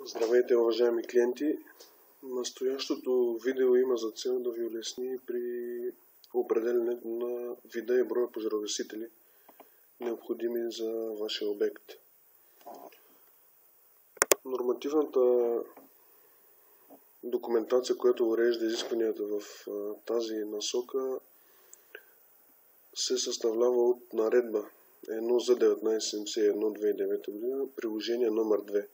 Здравейте, уважаеми клиенти! Настоящото видео има за цел да ви улесни при определянето на вида и броя пожарогасители, необходими за вашия обект. Нормативната документация, която урежда изискванията в тази насока, се съставлява от наредба 1 за 1971-2009 година, приложение номер 2.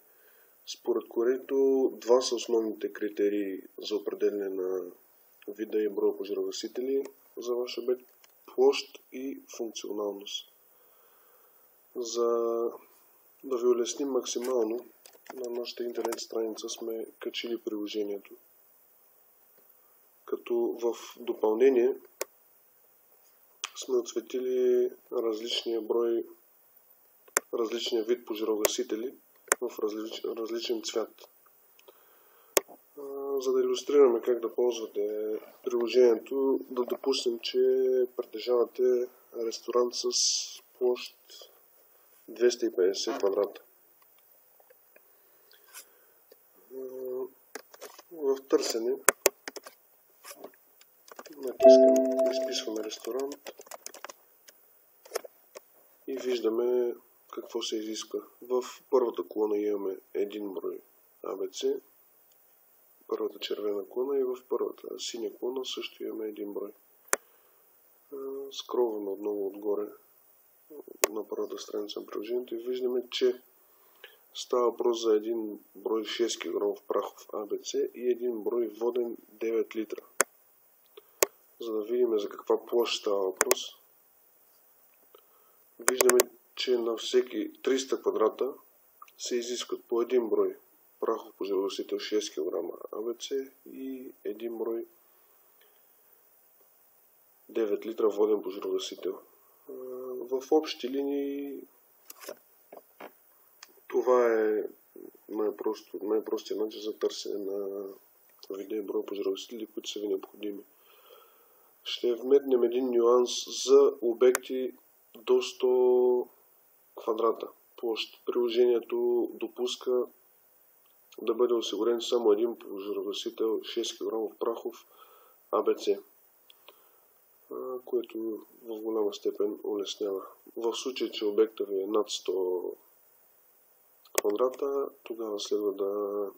Според което два са основните критерии за определяне на вида и броя пожарогасители за ваш обект – площ и функционалност. За да ви улесним максимално, на нашата интернет страница сме качили приложението. Като в допълнение сме отсветили различния вид пожарогасители в различен цвят. За да илюстрираме как да ползвате приложението, да допуснем, че притежавате ресторант с площ 250 квадрата. В търсене натискаме, изписваме ресторант и виждаме какво се изисква. В първата колона имаме един брой ABC, първата червена колона, и в първата синя колона също имаме един брой. Скролваме отново отгоре на първата страница на приложението и виждаме, че става въпрос за един брой 6 кг прахов ABC и един брой воден 9 литра. За да видим за каква площ става въпрос, виждаме, че на всеки 300 квадрата се изискват по един брой прахов пожарогасител 6 кг ABC и един брой 9 литра воден пожарогасител. В общи линии това е най-простият начин за търсене на вида и броя пожарогасители, които са ви необходими. Ще вметнем един нюанс за обекти до 100 квадрата площ. Приложението допуска да бъде осигурен само един пожарогасител 6 кг прахов ABC, което в голяма степен улеснява. В случай, че обектът ви е над 100 квадрата, тогава следва да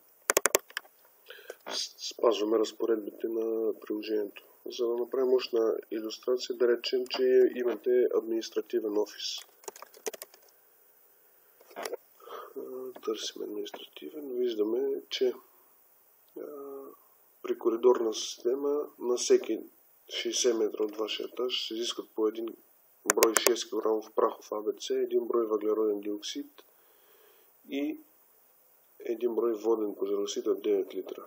спазваме разпоредбите на приложението. За да направим мощна илюстрация, да речем, че имате административен офис. Търсим административен. Виждаме, че при коридорна система на всеки 60 метра от вашия етаж се изискват по един брой 6 кг прахов ABC, един брой въглероден диоксид и един брой воден пожарогасител 9 литра.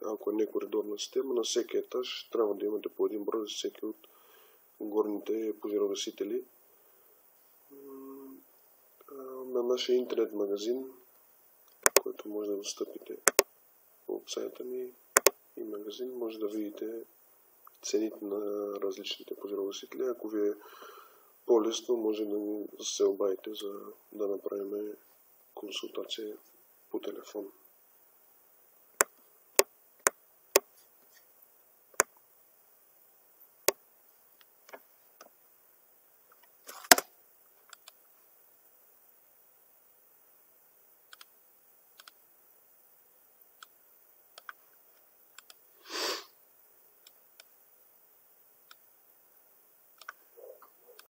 Ако не коридорна система, на всеки етаж трябва да имате по един брой за всеки от горните пожарогасители. На нашия интернет магазин, който може да достъпите от сайта ни и магазин, може да видите цените на различните пожарогасители. Ако ви е по-лесно, може да ни се обадите, за да направим консултация по телефон.